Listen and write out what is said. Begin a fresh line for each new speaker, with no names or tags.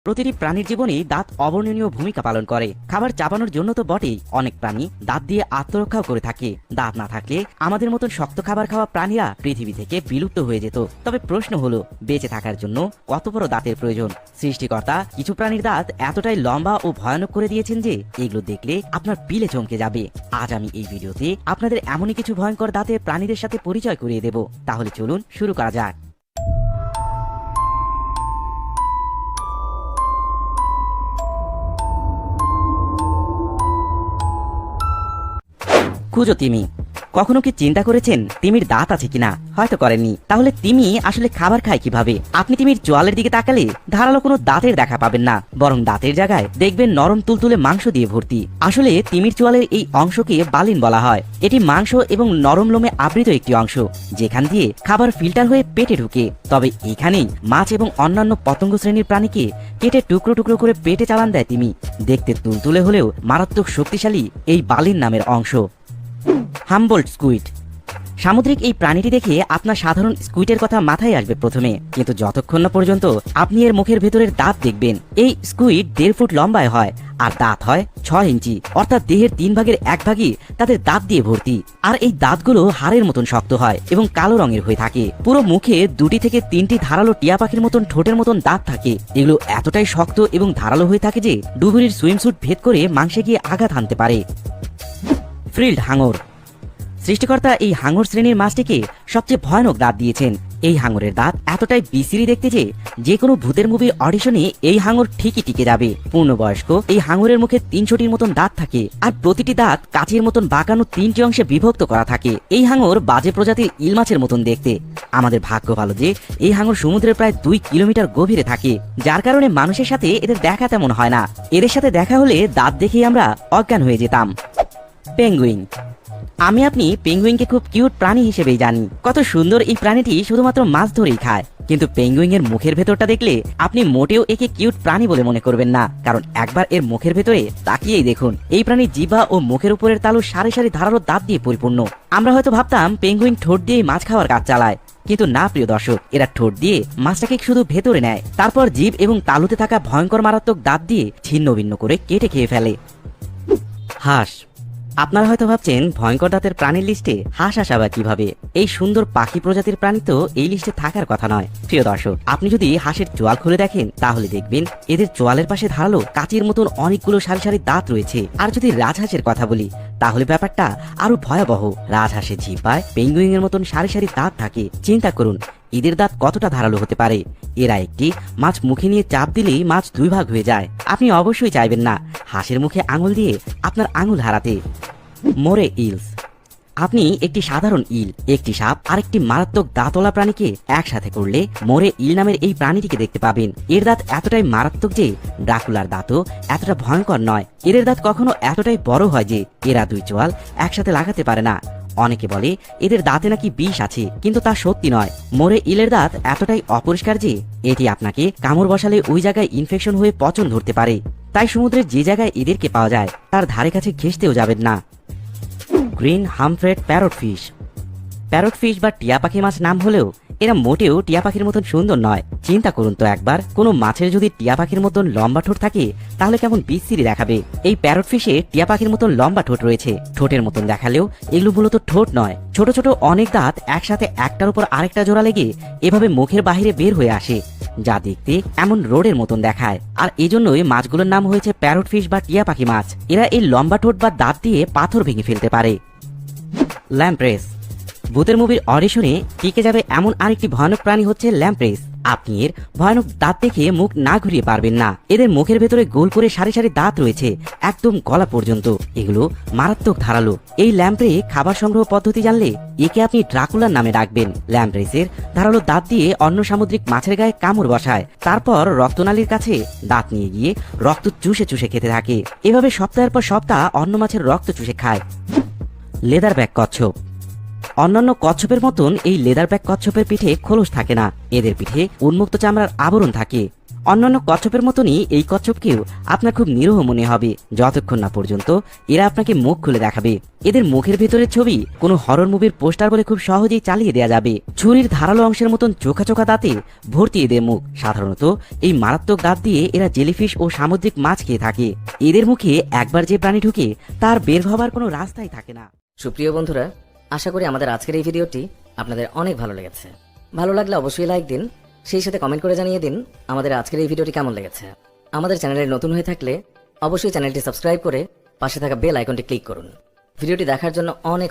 প্রতিটি প্রাণীর জীবনেই দাঁত অবর্ণনীয় ভূমিকা পালন করে। খাবার চাবানোর জন্য তো বটেই, অনেক প্রাণী দাঁত দিয়ে আত্মরক্ষাও করে থাকে। দাঁত না থাকলে আমাদের মতন শক্ত খাবার খাওয়া প্রাণীরা পৃথিবী থেকে বিলুপ্ত হয়ে যেত। তবে প্রশ্ন হলো, বেঁচে থাকার জন্য কত বড় দাঁতের প্রয়োজন? সৃষ্টিকর্তা কিছু প্রাণীর দাঁত এতটাই লম্বা ও ভয়ানক করে দিয়েছেন যে এগুলো দেখলে আপনার পিলে চমকে যাবে। আজ আমি এই ভিডিওতে আপনাদের এমনই কিছু ভয়ঙ্কর দাঁতের প্রাণীদের সাথে পরিচয় করিয়ে দেব। তাহলে চলুন শুরু করা যাক। খুঁজো তিমি। কখনো কি চিন্তা করেছেন তিমির দাঁত আছে কিনা? হয়তো করেননি। তাহলে তিমি আসলে খাবার খায় কিভাবে? আপনি তিমির চোয়ালের দিকে তাকালে ধারালো কোনো দাঁতের দেখা পাবেন না, বরং দাঁতের জায়গায় দেখবেন নরম তুলতুলে মাংস দিয়ে ভর্তি। আসলে তিমির চোয়ালের এই অংশকে বালিন বলা হয়। এটি মাংস এবং নরম লোমে আবৃত একটি অংশ, যেখান দিয়ে খাবার ফিল্টার হয়ে পেটে ঢুকে। তবে এখানেই মাছ এবং অন্যান্য পতঙ্গ শ্রেণীর প্রাণীকে কেটে টুকরো টুকরো করে পেটে চালান দেয় তিমি। দেখতে তুলতুলে হলেও মারাত্মক শক্তিশালী এই বালিন নামের অংশ। Humboldt squid. সামুদ্রিক এই প্রাণীটি দেখে আপনার সাধারণ স্কুইডের কথা মাথায় আসবে প্রথমে, কিন্তু যতক্ষণ না পর্যন্ত আপনি এর মুখের ভেতরের দাঁত দেখবেন। এই স্কুইড 1.5 ফুট লম্বায় হয় আর দাঁত হয় 6 ইঞ্চি, অর্থাৎ দেহের 3 ভাগের 1 ভাগই তাদের দাঁত দিয়ে ভর্তি। আর এই দাঁতগুলো হাড়ের মতন শক্ত হয় এবং কালো রঙের হয়ে থাকে। পুরো মুখে 2 থেকে 3টি ধারালো টিয়া পাখির মতন ঠোঁটের মতন দাঁত থাকে। এগুলো এতটাই শক্ত এবং ধারালো হয়ে থাকে যে ডুবুরির সুইমস্যুট ভেদ করে মাংসে গিয়ে আঘাত হানতে পারে। ফ্রিল্ড হাঙর। সৃষ্টিকর্তা এই হাঙর শ্রেণীর মাছটিকে সবচেয়ে ভয়ানক দাঁত দিয়েছেন। এই হাঙরের দাঁত এতটাই বিশ্রী দেখতে যে কোনো ভূতের মুভির অডিশনে এই হাঙর ঠিকই টিকে যাবে। পূর্ণবয়স্ক এই হাঙরের মুখে 300টির মতন দাঁত থাকে আর প্রতিটি দাঁত কাচের মতন বাঁকানো 3টি অংশে বিভক্ত করা থাকে। এই হাঙর বাজে প্রজাতির ইল মাছের মতন দেখতে। আমাদের ভাগ্য ভালো যে এই হাঙর সমুদ্রের প্রায় 2 কিলোমিটার গভীরে থাকে, যার কারণে মানুষের সাথে এদের দেখা তেমন হয় না। এদের সাথে দেখা হলে দাঁত দেখেই আমরা অজ্ঞান হয়ে যেতাম। পেঙ্গুইন। আমি আপনি পেঙ্গুইনকে খুব কিউট প্রাণী হিসেবেই জানি। কত সুন্দর এই প্রাণীটি শুধুমাত্র মাছ ধরেই খায়। কিন্তু পেঙ্গুইনের মুখের ভেতরটা দেখলে আপনি মোটেও একে কিউট প্রাণী বলে মনে করবেন না, কারণ একবার এর মুখের ভেতরে তাকিয়েই দেখুন। এই প্রাণীর জিহ্বা ও মুখের উপরের তালু সারি সারি ধারালো দাঁত দিয়ে পরিপূর্ণ। আমরা হয়তো ভাবতাম পেঙ্গুইন ঠোঁট দিয়ে মাছ খাওয়ার কাজ চালায়, কিন্তু না প্রিয় দর্শক, এরা ঠোঁট দিয়ে মাছটাকে শুধু ভেতরে নেয়, তারপর জিভ এবং তালুতে থাকা ভয়ঙ্কর মারাত্মক দাঁত দিয়ে ছিন্ন ভিন্ন করে কেটে খেয়ে ফেলে। হাঁস। আপনারা হয়তো ভাবছেন ভয়ঙ্কর দাঁতের প্রাণীর লিস্টে হাঁস আসাবা কিভাবে? এই সুন্দর পাখি প্রজাতির প্রাণী তো এই লিস্টে থাকার কথা নয়। প্রিয় দর্শক, আপনি যদি হাঁসের চোয়াল খুলে দেখেন তাহলে দেখবেন এদের চোয়ালের পাশে ধারালো কাঁচের মতন অনেকগুলো সারি সারি দাঁত রয়েছে। আর যদি রাজহাঁসের কথা বলি তাহলে ব্যাপারটা আরো ভয়াবহ। রাজহাঁসের জিহ্বায় পেঙ্গুইনের মতন সারি সারি দাঁত থাকে। চিন্তা করুন এদের দাঁত কতটা ধারালো হতে পারে। এরা একটি মাছ মুখে নিয়ে চাপ দিলেই মাছ 2 ভাগ হয়ে যায়। আপনি অবশ্যই চাইবেন না হাঁসের মুখে আঙুল দিয়ে আপনার আঙুল হারাতে। মোরে ইলস। আপনি একটি সাধারণ ইল, একটি সাপ আর একটি মারাত্মক দাঁতওয়ালা প্রাণীকে একসাথে করলে মোরে ইল নামের এই প্রাণীটিকে দেখতে পাবেন। এর দাঁত এতটাই মারাত্মক যে ড্রাকুলার দাঁতও এতটা ভয়ঙ্কর নয়। এদের দাঁত কখনো এতটাই বড় হয় যে এরা 2 চোয়াল একসাথে লাগাতে পারে না। অনেকে বলে এদের দাঁতে নাকি বিষ আছে, কিন্তু তা সত্যি নয়। মোরে ইলের দাঁত এতটাই অপরিষ্কার যে এটি আপনাকে কামড় বসালে ওই জায়গায় ইনফেকশন হয়ে পচন ধরতে পারে। তাই সমুদ্রের যে জায়গায় এদেরকে পাওয়া যায় তার ধারে কাছে ঘেঁষতেও যাবেন না। Green হামফ্রেড parrot fish. Parrot fish বা টিয়া পাখি মাছ নাম হলেও এরা মোটেও টিয়া পাখির মতন সুন্দর নয়। চিন্তা করুন তো একবার, কোনো মাছের যদি টিয়া পাখির মতন লম্বা ঠোঁট থাকে তাহলে কেমন বিশ্রী দেখাবে। এই প্যারট ফিশে টিয়া পাখির মতন লম্বা ঠোঁট রয়েছে। ঠোঁটের মতন দেখালেও এগুলো মূলত ঠোঁট নয়, ছোট ছোট অনেক দাঁত একসাথে একটার উপর আরেকটা জোড়া লেগে এভাবে মুখের বাহিরে বের হয়ে আসে, যা দেখতে এমন রোডের মতন দেখায়। আর এজন্যই মাছগুলোর নাম হয়েছে প্যারট ফিশ বা টিয়া পাখি মাছ। এরা এই লম্বা ঠোঁট বা দাঁত দিয়ে পাথর ভেঙে ফেলতে পারে। ল্যাম্প্রেস। ভূতের মুভির অডিশনে টিকে যাবে এমন আরেকটি ভয়ানক প্রাণী হচ্ছে ল্যাম্প্রেস। আপনি এর ভয়ানক দাঁত দেখে মুখ না ঘুরিয়ে পারবেন না। এদের মুখের ভেতরে গোল করে সারি সারি দাঁত রয়েছে একদম গলা পর্যন্ত। এগুলো মারাত্মক ধারালো। এই ল্যাম্প্রে খাবার সংগ্রহ পদ্ধতি জানলে একে আপনি ড্রাকুলার নামে ডাকবেন। ল্যাম্প্রেসের ধারালো দাঁত দিয়ে অন্য সামুদ্রিক মাছের গায়ে কামড় বসায়, তারপর রক্তনালীর কাছে দাঁত নিয়ে গিয়ে রক্ত চুষে চুষে খেতে থাকে। এভাবে সপ্তাহের পর সপ্তাহ অন্য মাছের রক্ত চুষে খায়। লেদার ব্যাক কচ্ছপ। অন্যান্য কচ্ছপের মতন এই লেদার ব্যাক কচ্ছপের পিঠে খোলস থাকে না। এদের পিঠে উন্মুক্ত চামড়ার আবরণ থাকে। অন্যান্য কচ্ছপের মতনই এই কচ্ছপকেও আপনার খুব নিরীহ মনে হবে যতক্ষণ না পর্যন্ত এরা আপনাকে মুখ খুলে দেখাবে। এদের মুখের ভেতরের ছবি কোনো হরর মুভির পোস্টার বলে খুব সহজেই চালিয়ে দেওয়া যাবে। ছুরির ধারালো অংশের মতন চোখা চোখা দাঁতে ভর্তি এদের মুখ। সাধারণত এই মারাত্মক দাঁত দিয়ে এরা জেলিফিশ ও সামুদ্রিক মাছ খেয়ে থাকে। এদের মুখে একবার যে প্রাণী ঢুকে তার বের হবার কোনো রাস্তাই থাকে না।
সুপ্রিয় বন্ধুরা, আশা করি আমাদের আজকের এই ভিডিওটি আপনাদের অনেক ভালো লেগেছে। ভালো লাগলে অবশ্যই লাইক দিন, সেই সাথে কমেন্ট করে জানিয়ে দিন আমাদের আজকের এই ভিডিওটি কেমন লেগেছে। আমাদের চ্যানেলে নতুন হয়ে থাকলে অবশ্যই চ্যানেলটি সাবস্ক্রাইব করে পাশে থাকা বেল আইকনটি ক্লিক করুন। ভিডিওটি দেখার জন্য অনেক